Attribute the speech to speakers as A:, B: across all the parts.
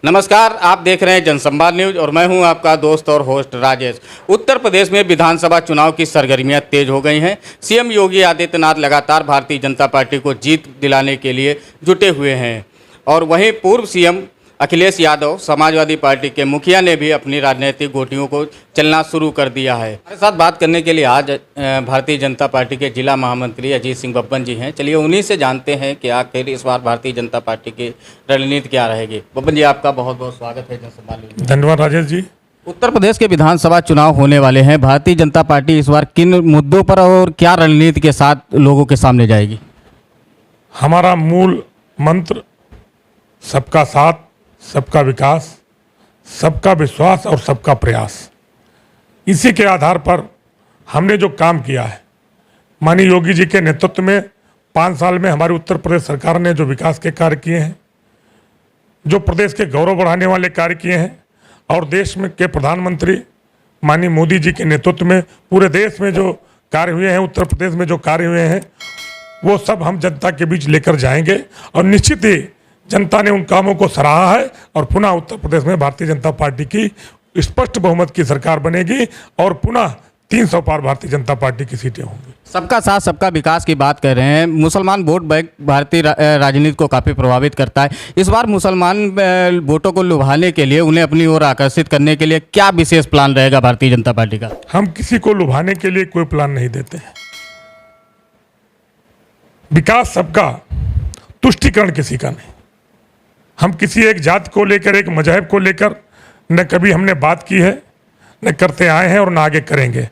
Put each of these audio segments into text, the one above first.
A: नमस्कार, आप देख रहे हैं जनसंवाद न्यूज और मैं हूं आपका दोस्त और होस्ट राजेश। उत्तर प्रदेश में विधानसभा चुनाव की सरगर्मियां तेज हो गई हैं। सीएम योगी आदित्यनाथ लगातार भारतीय जनता पार्टी को जीत दिलाने के लिए जुटे हुए हैं और वहीं पूर्व सीएम अखिलेश यादव समाजवादी पार्टी के मुखिया ने भी अपनी राजनीतिक गोटियों को चलना शुरू कर दिया है। हमारे साथ बात करने के लिए आज भारतीय जनता पार्टी के जिला महामंत्री अजीत सिंह बब्बन जी हैं। चलिए उन्हीं से जानते हैं कि आखिर इस बार भारतीय जनता पार्टी की रणनीति क्या रहेगी। बब्बन जी, आपका बहुत बहुत स्वागत है जनसंवाद न्यूज़ में।
B: धन्यवाद राजेश जी।
A: उत्तर प्रदेश के विधानसभा चुनाव होने वाले हैं। भारतीय जनता पार्टी इस बार किन मुद्दों पर और क्या रणनीति के साथ लोगों के सामने जाएगी?
B: हमारा मूल मंत्र सबका साथ, सबका विकास, सबका विश्वास और सबका प्रयास। इसी के आधार पर हमने जो काम किया है, माननीय योगी जी के नेतृत्व में 5 साल में हमारी उत्तर प्रदेश सरकार ने जो विकास के कार्य किए हैं, जो प्रदेश के गौरव बढ़ाने वाले कार्य किए हैं और देश में के प्रधानमंत्री माननीय मोदी जी के नेतृत्व में पूरे देश में जो कार्य हुए हैं, उत्तर प्रदेश में जो कार्य हुए हैं, वो सब हम जनता के बीच लेकर जाएंगे और निश्चित ही जनता ने उन कामों को सराहा है और पुनः उत्तर प्रदेश में भारतीय जनता पार्टी की स्पष्ट बहुमत की सरकार बनेगी और पुनः 300 पार भारतीय जनता पार्टी की सीटें होंगी।
A: सबका साथ सबका विकास की बात कर रहे हैं। मुसलमान वोट बैंक भारतीय राजनीति को काफ़ी प्रभावित करता है। इस बार मुसलमान वोटों को लुभाने के लिए, उन्हें अपनी ओर आकर्षित करने के लिए क्या विशेष प्लान रहेगा भारतीय जनता पार्टी का?
B: हम किसी को लुभाने के लिए कोई प्लान नहीं देते हैं। विकास सबका, तुष्टिकरण किसी का नहीं। हम किसी एक जाति को लेकर, एक मजहब को लेकर न कभी हमने बात की है, न करते आए हैं और न आगे करेंगे।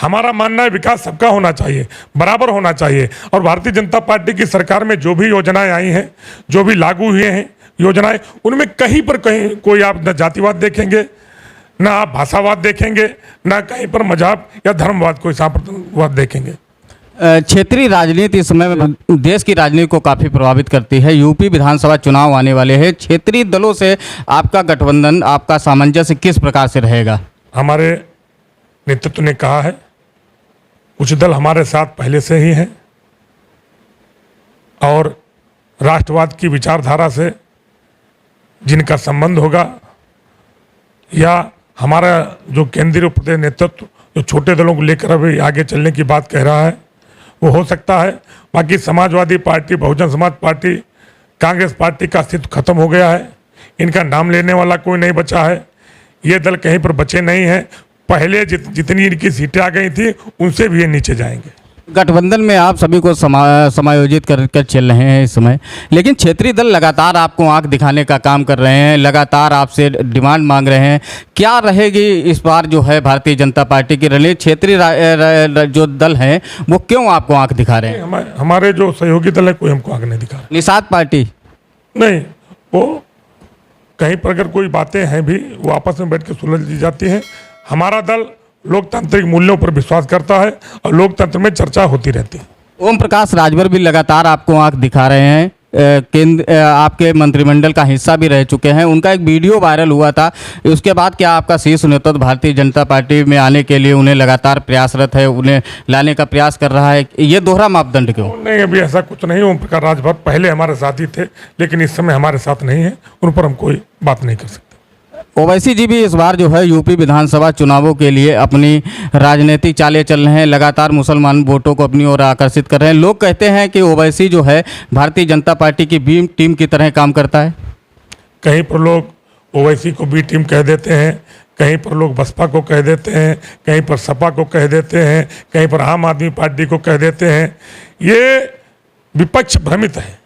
B: हमारा मानना है विकास सबका होना चाहिए, बराबर होना चाहिए। और भारतीय जनता पार्टी की सरकार में जो भी योजनाएं आई हैं, जो भी लागू हुए हैं योजनाएं, उनमें कहीं पर कहीं कोई आप न जातिवाद देखेंगे, न आप भाषावाद देखेंगे, न कहीं पर मजहब या धर्मवाद, कोई सांप्रदायिकवाद देखेंगे।
A: क्षेत्रीय राजनीति इस समय देश की राजनीति को काफ़ी प्रभावित करती है। यूपी विधानसभा चुनाव आने वाले हैं। क्षेत्रीय दलों से आपका गठबंधन, आपका सामंजस्य किस प्रकार से रहेगा?
B: हमारे नेतृत्व ने कहा है, कुछ दल हमारे साथ पहले से ही हैं और राष्ट्रवाद की विचारधारा से जिनका संबंध होगा, या हमारा जो केंद्रीय प्रदेश नेतृत्व जो छोटे दलों को लेकर अभी आगे चलने की बात कह रहा है, वो हो सकता है। बाकी Samajwadi party, Bahujan Samaj party, Congress party का अस्तित्व खत्म हो गया है। इनका नाम लेने वाला कोई नहीं बचा है। ये दल कहीं पर बचे नहीं हैं। पहले जितनी इनकी सीटें आ गई थी, उनसे भी ये नीचे जाएंगे।
A: गठबंधन में आप सभी को समायोजित कर चल रहे हैं इस समय, लेकिन क्षेत्रीय दल लगातार आपको आंख दिखाने का काम कर रहे हैं, लगातार आपसे डिमांड मांग रहे हैं। क्या रहेगी इस बार जो है भारतीय जनता पार्टी की रणनीति? क्षेत्रीय जो दल हैं वो क्यों आपको आंख दिखा रहे हैं?
B: हमारे जो सहयोगी दल है, कोई हमको आंख नहीं दिखा रहा।
A: निषाद पार्टी
B: नहीं, वो कहीं पर अगर कोई बातें हैं भी, वो आपस में बैठ के सुलझ ली जाती हैं। हमारा दल लोकतांत्रिक मूल्यों पर विश्वास करता है और लोकतंत्र में चर्चा होती रहती है।
A: ओम प्रकाश राजभर भी लगातार आपको आंख दिखा रहे हैं। केंद्र आपके मंत्रिमंडल का हिस्सा भी रह चुके हैं। उनका एक वीडियो वायरल हुआ था। उसके बाद क्या आपका शीर्ष नेतृत्व भारतीय जनता पार्टी में आने के लिए उन्हें लगातार प्रयासरत है, उन्हें लाने का प्रयास कर रहा है? ये दोहरा मापदंड क्यों?
B: नहीं, अभी ऐसा कुछ नहीं। ओम प्रकाश राजभर पहले हमारे साथ ही थे, लेकिन इस समय हमारे साथ नहीं है। उन पर हम कोई बात नहीं कर सकते।
A: ओवैसी जी भी इस बार जो है यूपी विधानसभा चुनावों के लिए अपनी राजनीतिक चालें चल रहे हैं, लगातार मुसलमान वोटों को अपनी ओर आकर्षित कर रहे हैं। लोग कहते हैं कि ओवैसी जो है भारतीय जनता पार्टी की बी टीम की तरह काम करता है।
B: कहीं पर लोग ओवैसी को बी टीम कह देते हैं, कहीं पर लोग बसपा को कह देते हैं, कहीं पर सपा को कह देते हैं, कहीं पर आम आदमी पार्टी को कह देते हैं। ये विपक्ष भ्रमित है।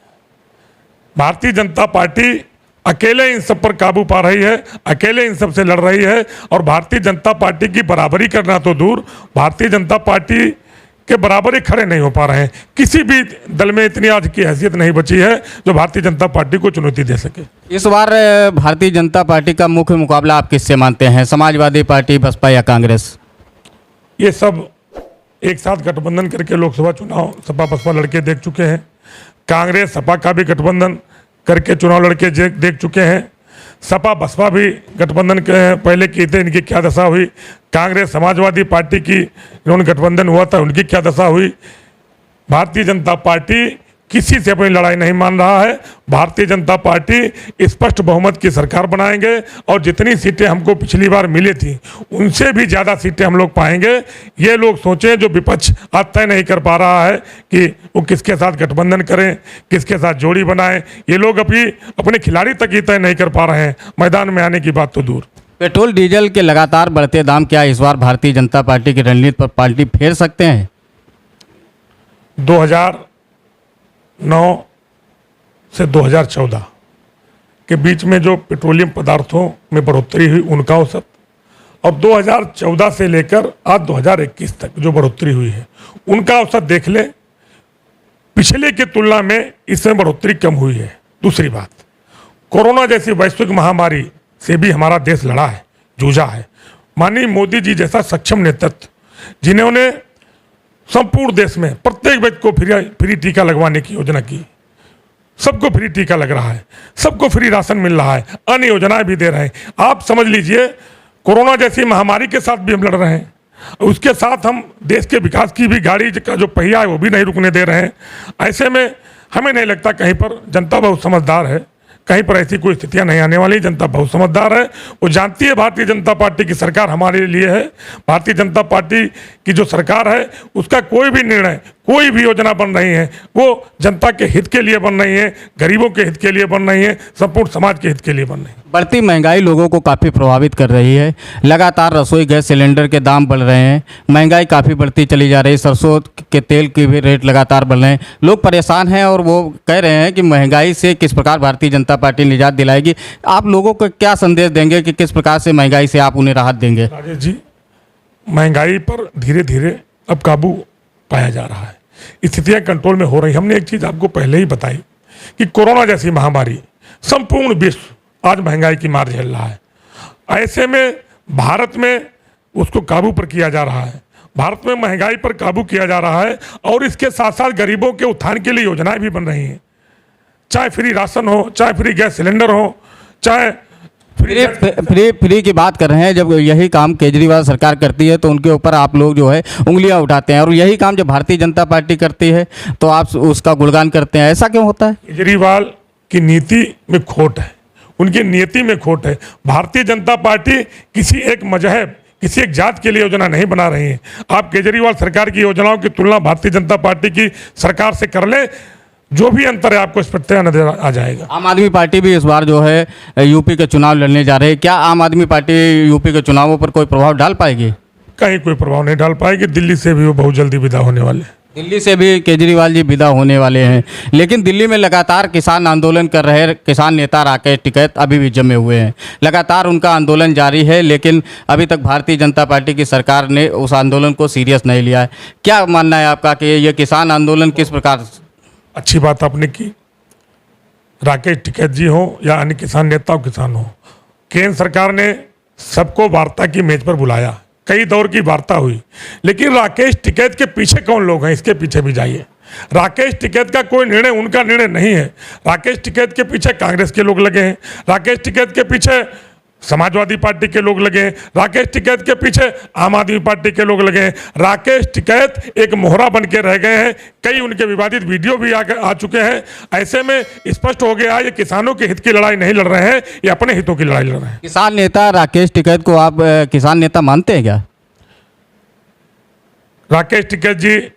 B: भारतीय जनता पार्टी अकेले इन सब पर काबू पा रही है, अकेले इन सब से लड़ रही है। और भारतीय जनता पार्टी की बराबरी करना तो दूर, भारतीय जनता पार्टी के बराबरी खड़े नहीं हो पा रहे हैं। किसी भी दल में इतनी आज की हैसियत नहीं बची है जो भारतीय जनता पार्टी को चुनौती दे सके।
A: इस बार भारतीय जनता पार्टी का मुख्य मुकाबला आप किससे मानते हैं? समाजवादी पार्टी, बसपा या कांग्रेस?
B: ये सब एक साथ गठबंधन करके लोकसभा चुनाव सपा बसपा लड़के देख चुके हैं। कांग्रेस सपा का भी गठबंधन करके चुनाव लड़के देख चुके हैं। सपा बसपा भी गठबंधन के पहले किए थे, इनकी क्या दशा हुई। कांग्रेस समाजवादी पार्टी की इन्होंने गठबंधन हुआ था, उनकी क्या दशा हुई। भारतीय जनता पार्टी किसी से अपनी लड़ाई नहीं मान रहा है। भारतीय जनता पार्टी स्पष्ट बहुमत की सरकार बनाएंगे और जितनी सीटें हमको पिछली बार मिली थी उनसे भी ज़्यादा सीटें हम लोग पाएंगे। ये लोग सोचें, जो विपक्ष आज तय नहीं कर पा रहा है कि वो किसके साथ गठबंधन करें, किसके साथ जोड़ी बनाएं, ये लोग अपने खिलाड़ी तक ही तय नहीं कर पा रहे हैं, मैदान में आने की बात तो दूर।
A: पेट्रोल डीजल के लगातार बढ़ते दाम क्या इस बार भारतीय जनता पार्टी की रणनीति पर पार्टी फेर सकते हैं?
B: 2009 से 2014 के बीच में जो पेट्रोलियम पदार्थों में बढ़ोतरी हुई उनका औसत, और 2014 से लेकर आज 2021 तक जो बढ़ोतरी हुई है उनका औसत देख ले, पिछले की तुलना में इसमें बढ़ोतरी कम हुई है। दूसरी बात, कोरोना जैसी वैश्विक महामारी से भी हमारा देश लड़ा है, जूझा है। माननीय मोदी जी जैसा सक्षम नेतृत्व, जिन्होंने संपूर्ण देश में प्रत्येक व्यक्ति को फ्री टीका लगवाने की योजना की, सबको फ्री टीका लग रहा है, सबको फ्री राशन मिल रहा है, अन्य योजनाएं भी दे रहे हैं। आप समझ लीजिए, कोरोना जैसी महामारी के साथ भी हम लड़ रहे हैं, उसके साथ हम देश के विकास की भी गाड़ी का जो पहिया है वो भी नहीं रुकने दे रहे हैं। ऐसे में हमें नहीं लगता कहीं पर जनता बहुत समझदार है, कहीं पर ऐसी कोई स्थितियां नहीं आने वाली। जनता बहुत समझदार है, वो जानती है भारतीय जनता पार्टी की सरकार हमारे लिए है। भारतीय जनता पार्टी की जो सरकार है उसका कोई भी निर्णय, कोई भी योजना बन रही है वो जनता के हित के लिए बन रही है, गरीबों के हित के लिए बन रही है, संपूर्ण समाज के हित के लिए बन रही है।
A: बढ़ती महंगाई लोगों को काफ़ी प्रभावित कर रही है। लगातार रसोई गैस सिलेंडर के दाम बढ़ रहे हैं, महंगाई काफ़ी बढ़ती चली जा रही है, सरसों के तेल के भी रेट लगातार बढ़ रहे हैं, लोग परेशान हैं और वो कह रहे हैं कि महंगाई से किस प्रकार भारतीय जनता पार्टी निजात दिलाएगी। आप लोगों को क्या संदेश देंगे कि किस प्रकार से महंगाई से आप उन्हें राहत देंगे?
B: राजेश जी, महंगाई पर धीरे धीरे अब काबू पाया जा रहा है, स्थितियां कंट्रोल में हो रही। हमने एक चीज़ आपको पहले ही बताई कि कोरोना जैसी महामारी संपूर्ण विश्व आज महंगाई की मार झेल रहा है। ऐसे में भारत में उसको काबू पर किया जा रहा है, भारत में महंगाई पर काबू किया जा रहा है और इसके साथ साथ गरीबों के उत्थान के लिए योजनाएं भी बन रही हैं, चाहे फ्री राशन हो, चाहे फ्री गैस सिलेंडर हो, चाहे
A: फ्री की बात कर रहे हैं। जब यही काम केजरीवाल सरकार करती है तो उनके ऊपर आप लोग जो है उंगलियां उठाते हैं, और यही काम जब भारतीय जनता पार्टी करती है तो आप उसका गुणगान करते हैं। ऐसा क्यों होता है?
B: केजरीवाल की नीति में खोट है, उनकी नीति में खोट है। भारतीय जनता पार्टी किसी एक मजहब, किसी एक जात के लिए योजना नहीं बना रही है। आप केजरीवाल सरकार की योजनाओं की तुलना भारतीय जनता पार्टी की सरकार से कर ले, जो भी अंतर है आपको इस पर नजर आ जाएगा।
A: आम आदमी पार्टी भी इस बार जो है यूपी के चुनाव लड़ने जा रही है, क्या आम आदमी पार्टी यूपी के चुनावों पर कोई प्रभाव डाल पाएगी?
B: कहीं कोई प्रभाव नहीं डाल पाएगी। दिल्ली से भी वो बहुत जल्दी विदा होने वाले हैं।
A: दिल्ली से भी केजरीवाल जी विदा होने वाले हैं, लेकिन दिल्ली में लगातार किसान आंदोलन कर रहे किसान नेता राकेश टिकैत अभी भी जमे हुए हैं। लगातार उनका आंदोलन जारी है, लेकिन अभी तक भारतीय जनता पार्टी की सरकार ने उस आंदोलन को सीरियस नहीं लिया है। क्या मानना है आपका कि ये किसान आंदोलन किस प्रकार?
B: अच्छी बात आपने की। राकेश टिकैत जी हो या अन्य किसान नेता हो, किसान हो, केंद्र सरकार ने सबको वार्ता की मेज पर बुलाया, कई दौर की वार्ता हुई, लेकिन राकेश टिकैत के पीछे कौन लोग हैं, इसके पीछे भी जाइए। राकेश टिकैत का कोई निर्णय उनका निर्णय नहीं है। राकेश टिकैत के पीछे कांग्रेस के लोग लगे हैं, राकेश टिकैत के पीछे समाजवादी पार्टी के लोग लगे हैं, राकेश टिकैत के पीछे आम आदमी पार्टी के लोग लगे हैं। राकेश टिकैत एक मोहरा बन के रह गए हैं, कई उनके विवादित वीडियो भी आ चुके हैं। ऐसे में स्पष्ट हो गया ये किसानों के हित की लड़ाई नहीं लड़ रहे हैं, ये अपने हितों की लड़ाई लड़ रहे हैं।
A: किसान नेता राकेश टिकैत को आप किसान नेता मानते हैं क्या?
B: राकेश टिकैत जी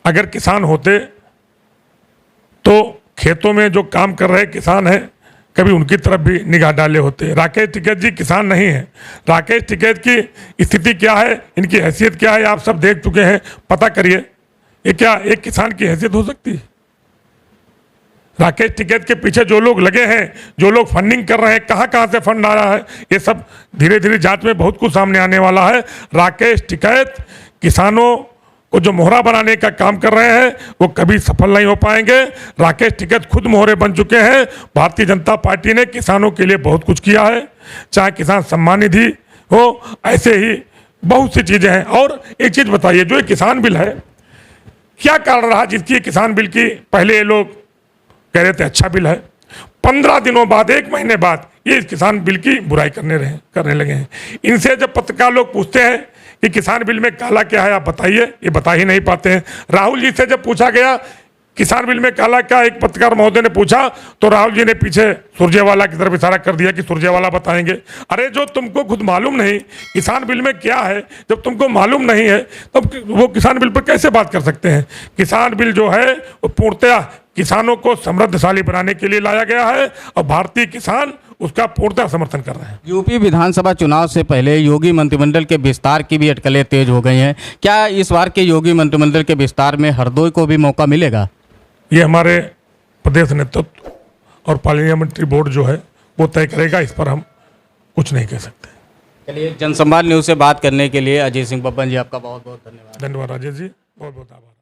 B: अगर किसान होते तो खेतों में जो काम कर रहे किसान हैं कभी उनकी तरफ भी निगाह डाले होते। राकेश टिकैत जी किसान नहीं है। राकेश टिकैत की स्थिति क्या है, इनकी हैसियत क्या है, आप सब देख चुके हैं, पता करिए। ये क्या एक किसान की हैसियत हो सकती है? राकेश टिकैत के पीछे जो लोग लगे हैं, जो लोग फंडिंग कर रहे हैं, कहाँ कहाँ से फंड आ रहा है, ये सब धीरे धीरे जांच में बहुत कुछ सामने आने वाला है। राकेश टिकैत किसानों को जो मोहरा बनाने का काम कर रहे हैं वो कभी सफल नहीं हो पाएंगे। राकेश टिकैत खुद मोहरे बन चुके हैं। भारतीय जनता पार्टी ने किसानों के लिए बहुत कुछ किया है, चाहे किसान सम्मान निधि हो, ऐसे ही बहुत सी चीज़ें हैं। और एक चीज़ बताइए, जो ये किसान बिल है, क्या कारण रहा जिसकी किसान बिल की पहले ये लोग कह रहे थे अच्छा बिल है, 15 दिनों बाद, 1 महीने बाद ये किसान बिल की बुराई करने लगे हैं। इनसे जब पत्रकार लोग पूछते हैं कि किसान बिल में काला क्या है, आप बताइए, ये बता ही नहीं पाते हैं। राहुल जी से जब पूछा गया किसान बिल में काला क्या, एक पत्रकार महोदय ने पूछा तो राहुल जी ने पीछे सुरजेवाला की तरफ इशारा कर दिया कि सुरजेवाला बताएंगे। अरे जो तुमको खुद मालूम नहीं किसान बिल में क्या है, जब तुमको मालूम नहीं है तब वो किसान बिल पर कैसे बात कर सकते हैं। किसान बिल जो है वो पूर्णतः किसानों को समृद्धशाली बनाने के लिए लाया गया है और भारतीय किसान उसका पूर्णतः समर्थन कर रहे हैं।
A: यूपी विधानसभा चुनाव से पहले योगी मंत्रिमंडल के विस्तार की भी अटकलें तेज हो गई हैं। क्या इस बार के योगी मंत्रिमंडल के विस्तार में हरदोई को भी मौका मिलेगा?
B: ये हमारे प्रदेश नेतृत्व और पार्लियामेंट्री बोर्ड जो है वो तय करेगा, इस पर हम कुछ नहीं कह सकते।
A: चलिए, जनसंवाद न्यूज़ से बात करने के लिए अजय सिंह बब्बन जी आपका बहुत बहुत धन्यवाद।
B: धन्यवाद राजेश जी, बहुत बहुत आभार।